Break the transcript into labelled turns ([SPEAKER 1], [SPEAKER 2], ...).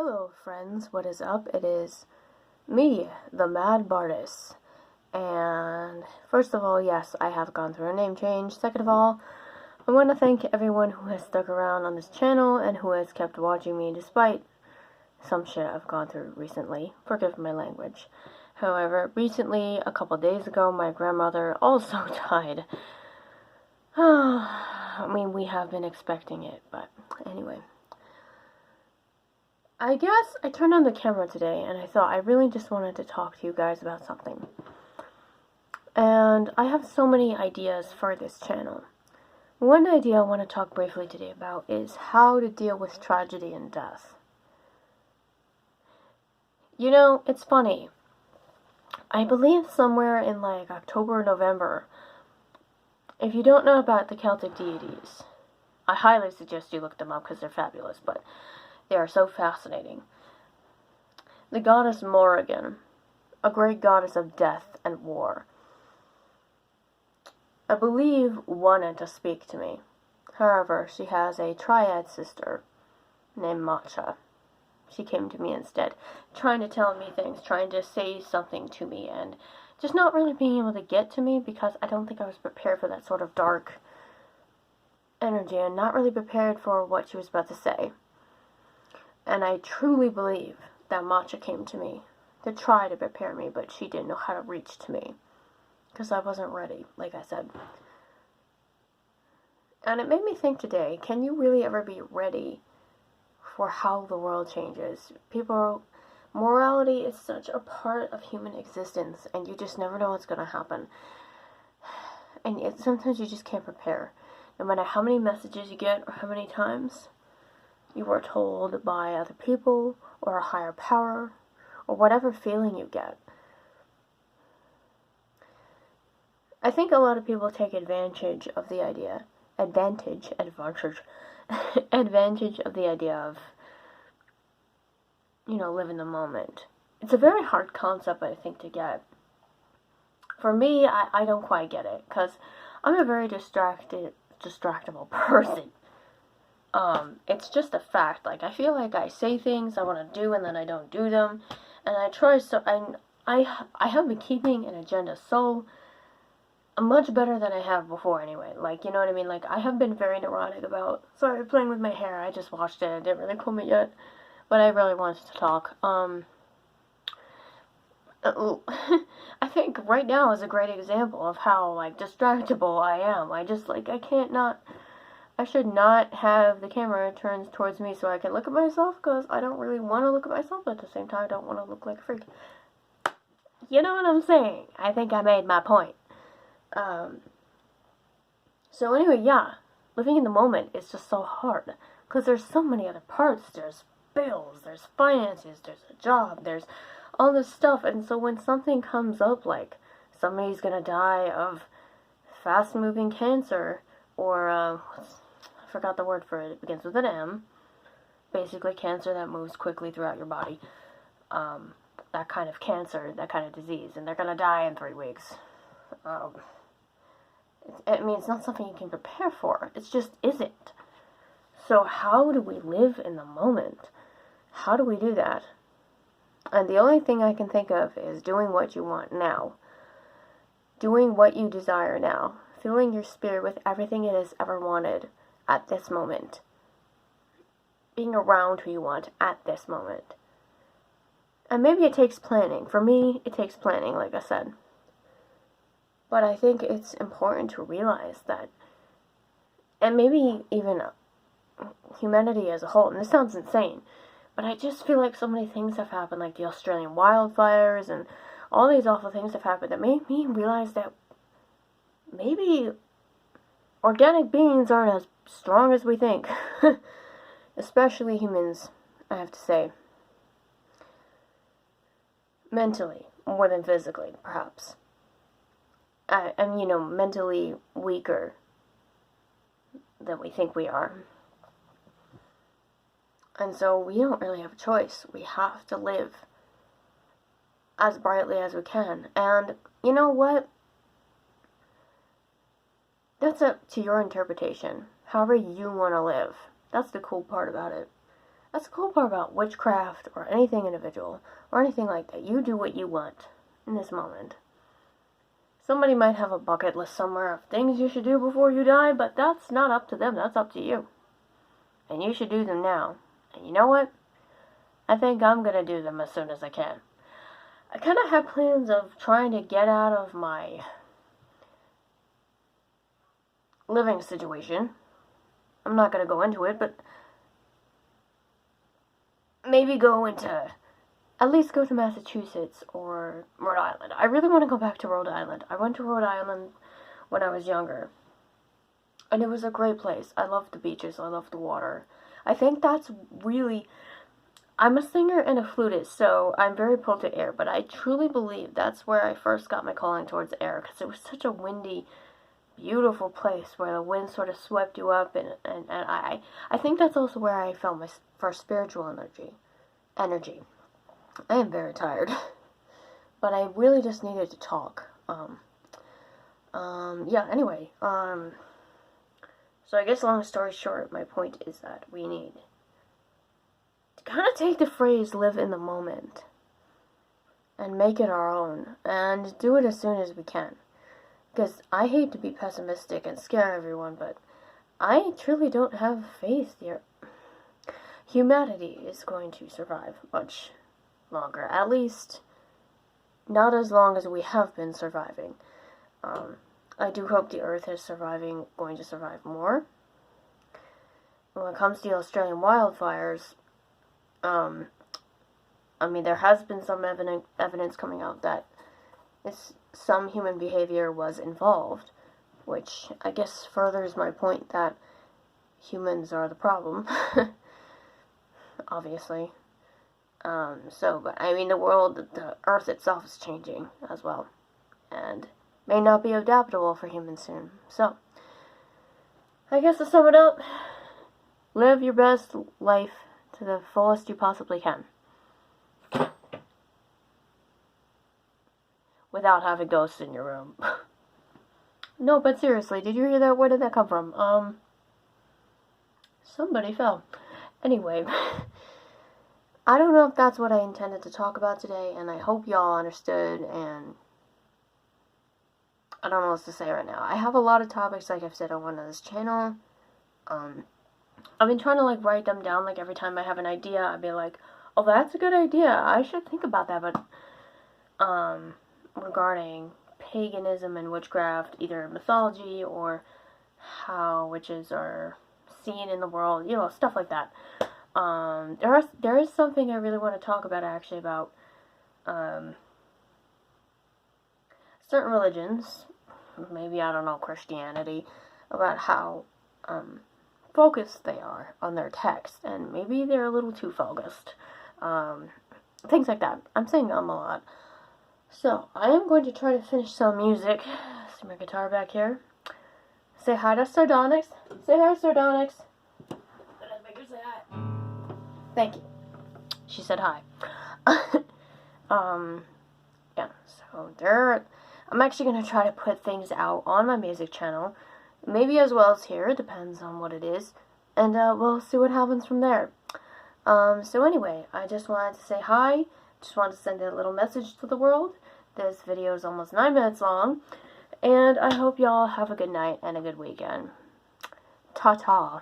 [SPEAKER 1] Hello friends, what is up? It is me, the Mad Bardis. And first of all, yes, I have gone through a name change. Second of all, I want to thank everyone who has stuck around on this channel and who has kept watching me despite some shit I've gone through recently. Forgive my language. However, recently, a couple days ago, my grandmother also died. I mean, we have been expecting it, but anyway. I guess I turned on the camera today and I thought I really just wanted to talk to you guys about something. And I have so many ideas for this channel. One idea I want to talk briefly today about is how to deal with tragedy and death. You know, it's funny. I believe somewhere in like October or November, if you don't know about the Celtic deities, I highly suggest you look them up because they're fabulous, but they are so fascinating. The goddess Morrigan, a great goddess of death and war, I believe wanted to speak to me. However, she has a triad sister named Matcha. She came to me instead, trying to tell me things, trying to say something to me, and just not really being able to get to me because I don't think I was prepared for that sort of dark energy and not really prepared for what she was about to say. And I truly believe that Matcha came to me to try to prepare me, but she didn't know how to reach to me. Because I wasn't ready, like I said. And it made me think today, can you really ever be ready for how the world changes? Morality is such a part of human existence, and you just never know what's going to happen. And sometimes you just can't prepare. No matter how many messages you get, or how many times you are told by other people, or a higher power, or whatever feeling you get. I think a lot of people take advantage of the idea of live in the moment. It's a very hard concept, I think, to get. For me, I don't quite get it, because I'm a very distractible person. It's just a fact. Like, I feel like I say things I want to do and then I don't do them. And I have been keeping an agenda so much better than I have before anyway. Like, you know what I mean? Like, I have been very neurotic about, sorry, playing with my hair. I just watched it. I didn't really comb it yet. But I really wanted to talk. I think right now is a great example of how, like, distractible I am. I just, like, I should not have the camera turned towards me so I can look at myself, because I don't really want to look at myself, but at the same time I don't want to look like a freak. You know what I'm saying? I think I made my point. So anyway, yeah, living in the moment is just so hard, because there's so many other parts. There's bills, there's finances, there's a job, there's all this stuff, and so when something comes up, like somebody's gonna die of fast-moving cancer, or, I forgot the word for it, it begins with an M, basically cancer that moves quickly throughout your body, that kind of cancer, that kind of disease, and they're gonna die in 3 weeks. I mean, it's not something you can prepare for. It just isn't. So how do we live in the moment? How do we do that? And the only thing I can think of is doing what you want now. Doing what you desire now. Filling your spirit with everything it has ever wanted at this moment. Being around who you want at this moment. And maybe it takes planning. For me, it takes planning, like I said. But I think it's important to realize that, and maybe even humanity as a whole, and this sounds insane, but I just feel like so many things have happened, like the Australian wildfires, and all these awful things have happened that made me realize that maybe organic beings aren't as strong as we think. Especially humans, I have to say. Mentally, more than physically, perhaps. I'm, mentally weaker than we think we are. And so we don't really have a choice. We have to live as brightly as we can. And you know what? That's up to your interpretation. However you want to live. That's the cool part about it. That's the cool part about witchcraft or anything individual or anything like that. You do what you want in this moment. Somebody might have a bucket list somewhere of things you should do before you die, but that's not up to them. That's up to you. And you should do them now. And you know what? I think I'm going to do them as soon as I can. I kind of have plans of trying to get out of my living situation. I'm not going to go into it, but maybe at least go to Massachusetts or Rhode Island. I really want to go back to Rhode Island. I went to Rhode Island when I was younger, and it was a great place. I loved the beaches. I loved the water. I think that's really... I'm a singer and a flutist, so I'm very pulled to air, but I truly believe that's where I first got my calling towards air, because it was such a windy, beautiful place where the wind sort of swept you up, and I think that's also where I felt my first spiritual energy. I am very tired, but I really just needed to talk. Anyway, so I guess long story short, my point is that we need to kind of take the phrase live in the moment and make it our own, and do it as soon as we can. Because I hate to be pessimistic and scare everyone, but I truly don't have faith here. Humanity is going to survive much longer. At least, not as long as we have been surviving. I do hope the Earth is going to survive more. When it comes to the Australian wildfires, there has been some evidence coming out that some human behavior was involved, which I guess furthers my point that humans are the problem, obviously. The Earth itself is changing as well, and may not be adaptable for humans soon. So, I guess to sum it up, live your best life to the fullest you possibly can, without having ghosts in your room. No, but seriously, did you hear that? Where did that come from? Somebody fell. Anyway, I don't know if that's what I intended to talk about today, and I hope y'all understood, and I don't know what to say right now. I have a lot of topics, like I've said, on this channel. I've been trying to, write them down, every time I have an idea, I'd be like, oh, that's a good idea, I should think about that, but, regarding paganism and witchcraft, either mythology or how witches are seen in the world, stuff like that. There is something I really want to talk about, actually, about certain religions, maybe, I don't know, Christianity, about how focused they are on their text, and maybe they're a little too focused. Things like that. I'm saying a lot. So, I am going to try to finish some music. See my guitar back here. Say hi to Sardonyx. Say hi, Sardonyx. Let's make her say hi. Thank you. She said hi. I'm actually going to try to put things out on my music channel. Maybe as well as here. It depends on what it is. And we'll see what happens from there. So anyway, I just wanted to say hi. Just wanted to send a little message to the world. This video is almost 9 minutes long. And I hope y'all have a good night and a good weekend. Ta-ta.